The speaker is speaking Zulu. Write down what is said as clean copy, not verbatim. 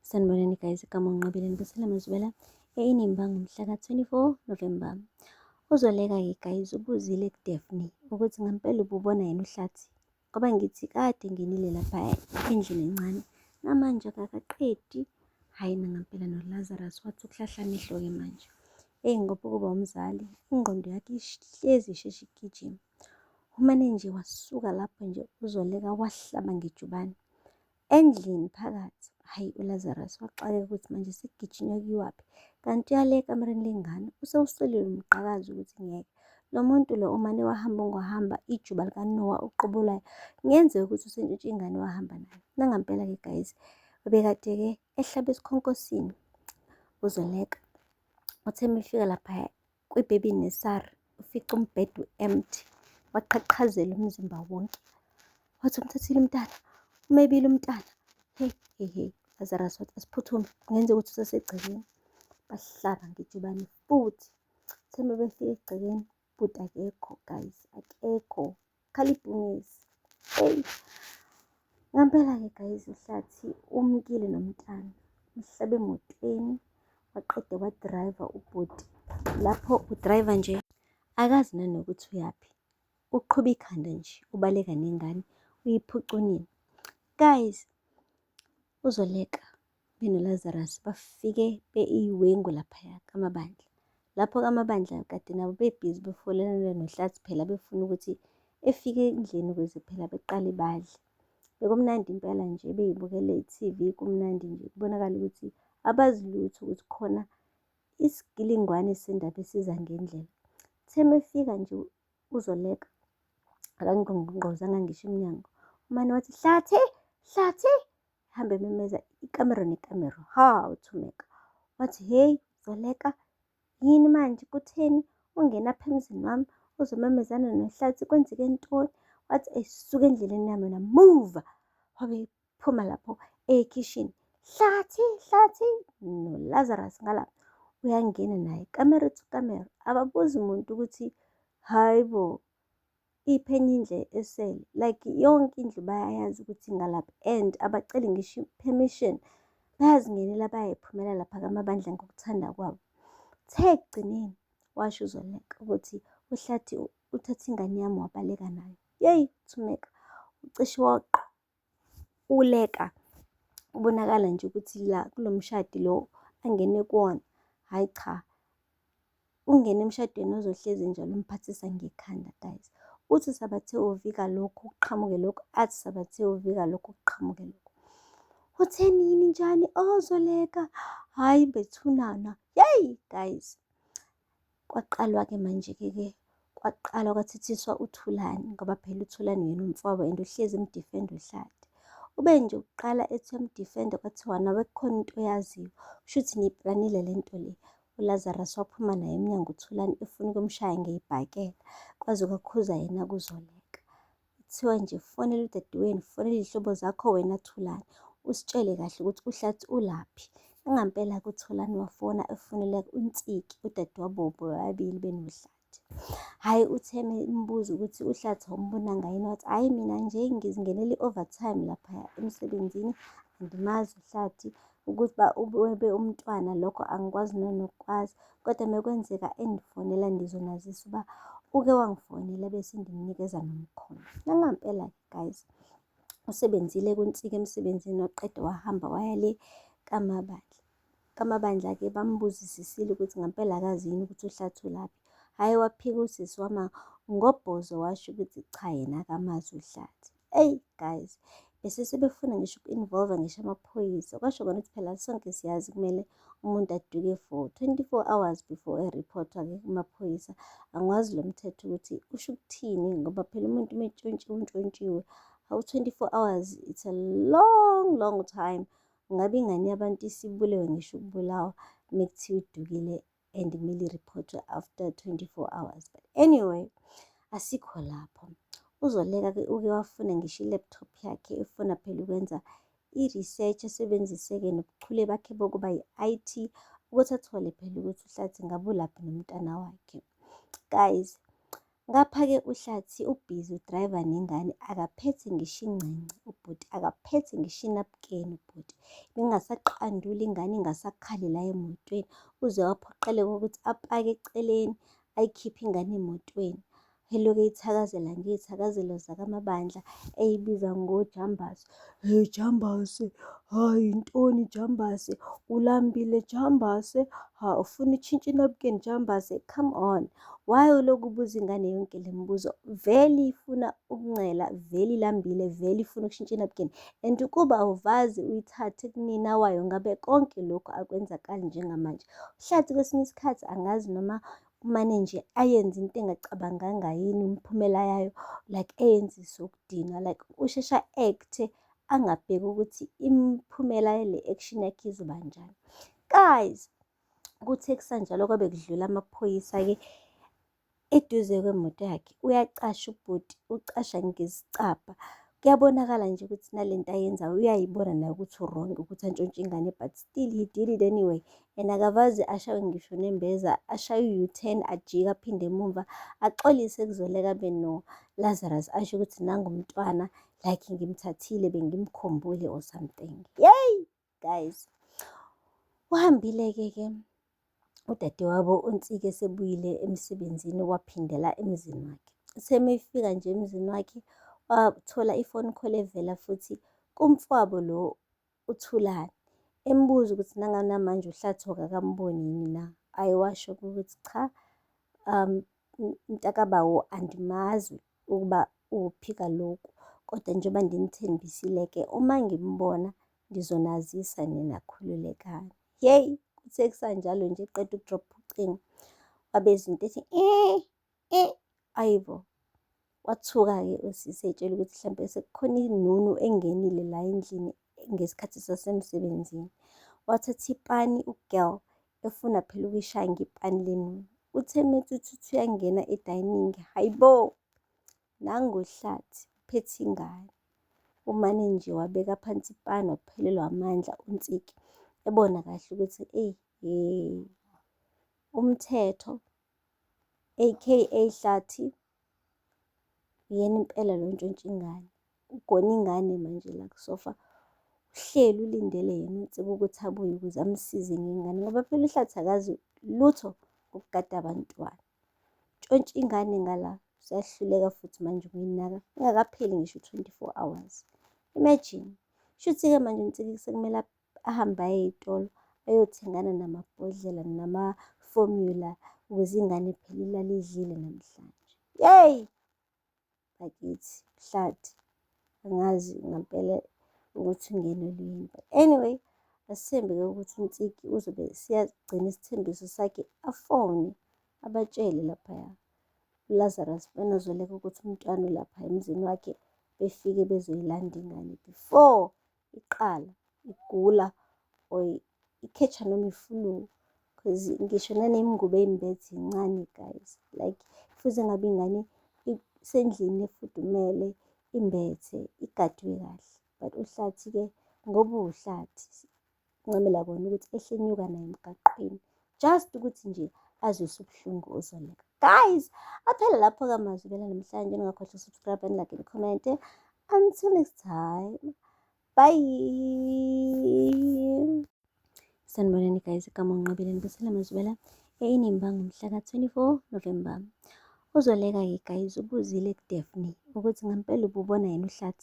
Sanibonani guys, igama unqabile nibusela mazwela inimbanga ngomhla ka-24 November. Uzoleka-ke guys ubuzile ku-Daphne ukuthi ngampela ububona yena uhlathi, ngoba ngithi kade nginile lapha endlini encane namanje akakaqedi. Hhayi nangampela noLazarus wathi ukuhlahla amehlo-ke manje. Ngoba ukuba umzali ingqondo yakhe ihlezi isheshe igijima. Umane nje wasuka lapho nje uZoleka wahlaba ngejubane endlini phakathi. Hayi uLazarus waxakeka ukuthi manje sekugijinywa kuyiwaphi, kanti uyale ekamereni lengane usewuselile umqakazi ukuthi ngeke lo muntu lo umane wahamba ongahamba ijuba likaNoah uqubulayo, ngenzeka ukuthi usentshintshi ingane wahamba nayo. Nangampela-ke guys, bekade-ke ehlaba esikhonkosini uZoleka uthe mefika lapha kwi-baby nursery ufica umbhede empty, waqhaqhazela umzimba wonke. Wathi umthathile umntana, umebile umntana. Hey, Lazarus wathi asiphuthume, kungenzeka ukuthi usesegcekeni. Bahlaba ngejubane futhi. Theme befika egcekeni, but akekho guys, akekho. Khala ibhungezi. Ngampela-ke guys, uhlathi umkile nomntana. Umhlaba emotweni, waqeda wadrayiva ubhuti. Lapho udrayiva nje, akazi nanokuthi uyaphi. Uqhuba ikhanda nje, ubaleka nengane, uyiphucunile. Guys, uZoleka benoLazarus bafike beyiwengu laphaya kaMabandla. Lapho kaMabandla kade nabo bebhizi befolelana nohlathi phela befuna ukuthi efike endlini ukuze phela beqale badle. Bekumnandi impela nje beyibukele i-TV, kumnandi nje kubonakala ukuthi abazi lutho ukuthi khona isigilingwane sendaba esiza ngendlela. Theme efika nje uZoleka akangqongqozanga ngisho emnyango. Umane wathi Hlathi, hambe ememeza ikamero nekamero. Uthumeka wathi hey Zoleka, yini manje kutheni ungena apha emzini wami uzomemezana nohlathi, kwenzeke ntoni? Wathi esuka endleleni yami wena, move. Wabe phuma lapho ekhishini, Hlathi noLazarus ngalapho uyangena naye kamera to kamera. Ababuzi umuntu ukuthi hayi bo iphi enye indle esele, like yonke indlu bayayazi ukuthi ngalapha, and abaceli ngisho permission, bayazingenela bayayiphumela lapha kaMabandla ngokuthanda kwabo. Ekugcineni washo uZoleka ukuthi uhlathi uthathe ingane yami wabaleka nayo. Thumeka ucishe uleka. Ubonakala nje ukuthi la kulo mshadi lo angene kuwona, hhayi cha, ungene emshadweni ozohlezi njalo umphathisa ngekhanda guys. Uthi sabathe uvika lokhu kuqhamuke lokhu, athi sabathe uvika lokhu kuqhamuke lokhu. Utheni yini njani? Zoleka, hhayi bethunana. Guys, kwaqalwa-ke manje-ke kwaqalwa kwathethiswa uThulani, ngoba phela uThulani yena umfowabo and uhlezi emdifenda uhlathi. Ube nje ukuqala ethi emdifenda kwathiwa nawe kukhona into oyaziyo, kusho ukuthi niyiplanile le nto le. uLazarus waphuma naye emnyango uThulani efuna ukumshaya ngey'bhakela, kwaze kwakhuza yena kuZoleka. Kuthiwa nje fonela udadewenu, fonela iy'hlobo zakho wena Thulani, usitshele kahle ukuthi uhlathi ulaphi. Ingampela-ke uThulani wafona efonela uNtsiki, udadewabo bobabili benohlathi. Hhayi uTheme imbuza ukuthi uhlathi awumbonanga yini? Wathi hhayi mina nje ngizingenela i-overtime lapha emsebenzini, andimazi uhlathi ukuthi webe umntwana lokho angikwazi nanokukwazi, kodwa mekwenzeka endifonela ndizonazisa uba uke wangifonela bese ndimnikeza nomkhono. Nangampela guys, usebenzile kuNtsiki emsebenzini waqeda wahamba waya le kaMabandla. KaMabandla-ke bambuzisisile ukuthi ngampela akazi yini ukuthi uhlathi ulaphi. Hhayi waphika usisi wama ngobhozo washo ukuthi cha yena akamazi uhlathi. Guys, bese sebefuna ngisho uku-involve ngisho amaphoyisa. Kwasho kona ukuthi phela sonke siyazi kumele umuntu aduke for 24 hours before eriphothwa-ke kumaphoyisa. Angikwazi lo mthetho ukuthi usho ukuthini, ngoba phela umuntu uma untshontshiwe 24 hours, it's a long time. Ngabe ingane yabantu isibulewe ngisho ukubulawa mekuthiwa idukile and kumele iriphothwe after 24 hours. But anyway, asikho lapho. uZoleka-ke uke wafuna ngisho i-laptop yakhe, efuna phela ukwenza i-research, esebenzise-ke nobuchule bakhe bokuba yi-IT ukuthi athole phela ukuthi uhlathi ngabe ulaphi nomntana wakhe. Guys, Ngapha-ke uHlathi ubhizi udrayiva nengane, akaphethe ngisho ingcence ubhuti, akaphethe ngisho inapukeni ubhuti. Bengingasaqanduli ingane ingasakhali la emotweni, uze waphoqeleka ukuthi apake eceleni ayikhiphe ingane emotweni. Elokhu eyithakazela ngey'thakazelo zakamabandla, eyibiza ngojambazi. Hey Jambase, hayi ntoni Jambase, ulambile Jambase, ha ufuna utshintsha inapukeni Jambase, come on. Why ulokhu ubuza ingane yonke le mibuzo? Vele ifuna ukuncela, vele ilambile, vele ifuna ukushintsha inapukeni. And ukuba awuvazi uyithathe kunina wayo, ngabe konke lokhu akwenzakali njengamanje. Uhlathi kwesinye isikhathi angazi noma umane nje ayenze into engacabanganga yini umphumela yayo, like eyenzise ukudinwa, like ushesha act angabheki ukuthi imiphumela yale action yakhe izoba njani. Guys, kuthe kusanjalo kwabe kudlula amaphoyisa-ke eduze kwemoto yakhe. Uyacasha ubhuti, ucasha ngesicabha. Kuyabonakala nje ukuthi nalento ayenzayo uyayibona naye ukuthi u-wrong ukuthi antshontshe ingane, but still he did it anyway. And akavaze ashawe ngisho nembeza, ashaye u-U-turn, ajike aphinde emuva, axolise kuzoleka abe no-Lazarus, asho ukuthi nangu umntwana, like ngimthathile bengimkhumbule or something. Yay guys, uhambile-ke udadewabo uNtsiki esebuyile emsebenzini, waphindela emzini wakhe. Semefika nje emzini wakhe wathola ifoni call evela futhi kumfowabo lo uThulani, embuza ukuthi nangamanje uHlathi akamboni yini na. Ayiwasho ukuthi cha, mntakabawo andimazi ukuba uphika lokhu, kodwa njengoba ndinithembisile-ke uma ngimbona ngizonazisa nina, khululekani. Yey, kuthe kusanjalo nje eqeda ukudropha ucingo, wabezwa into ethi ayibo. Wathuka-ke usisi etshela ukuthi mhlawumbe sekukhona inunu engenile la endlini ngesikhathi sasemsebenzini. Wathatha ipani ugirl efuna phela ukuyishaya ngepani lenunu. Uthe methi uyangena edining, hayibo, nangu uHlathi uphethe ingane. Umane nje wabeka phansi ipani, waphelelwa amandla uNtsiki, ebona kahle ukuthi umthetho aka Hlathi uyena impela lo ntshontsha ingane. Ugona ingane manje la kusofa, uhleli ulindele yena uNtsiki ukuthi abuye ukuze amsize ngengane, ngoba phela uHlathi akazi lutho ngokugada abantwana. Ntshontsha ingane ngala, useyahluleka futhi manje ukuyinaka ingakapheli ngisho 24 hours. Imagine, shuthi-ke manje uNtsiki sekumele ahambe aye ey'tolo ayothengana namabhodlela nama-formula ukuze ingane phela ilale idlile namhlanje. Yey bakithi, Hlathi angazi ngampela ukuthi ungenelwe yini, but anyway asithembe-ke ukuthi uNtsiki uzobe siyagcina isithembiso sakhe, afone abatshele laphaya uLazarus benozoleka ukuthi umntwana ulapha emzini wakhe, befike bezoyilanda ingane before iqala igula or ikhetshwa noma i-flu, because ngisho nanemingubo ey'mbethe incane guys, like fuze ngabe ingane isendlini efudumele, imbethe, igadwe kahle. But uHlathi-ke ngoba uwuHlathi, ncamela kona ukuthi ehle enyuka naye emgaqweni, just ukuthi nje azwise ubuhlungu uzoleka. Guys, aphela lapho-ke amazwi bela namhlanje. Ningakhohlwa subscribe and like and comment. Until next time, bye. Sanibonani guys, igama unqabile nibusela amazwela eNimba ngomhla ka-24 November. Uzoleka-ke guys ubuzile kuDaphne ukuthi ngampela ububona yena uHlathi.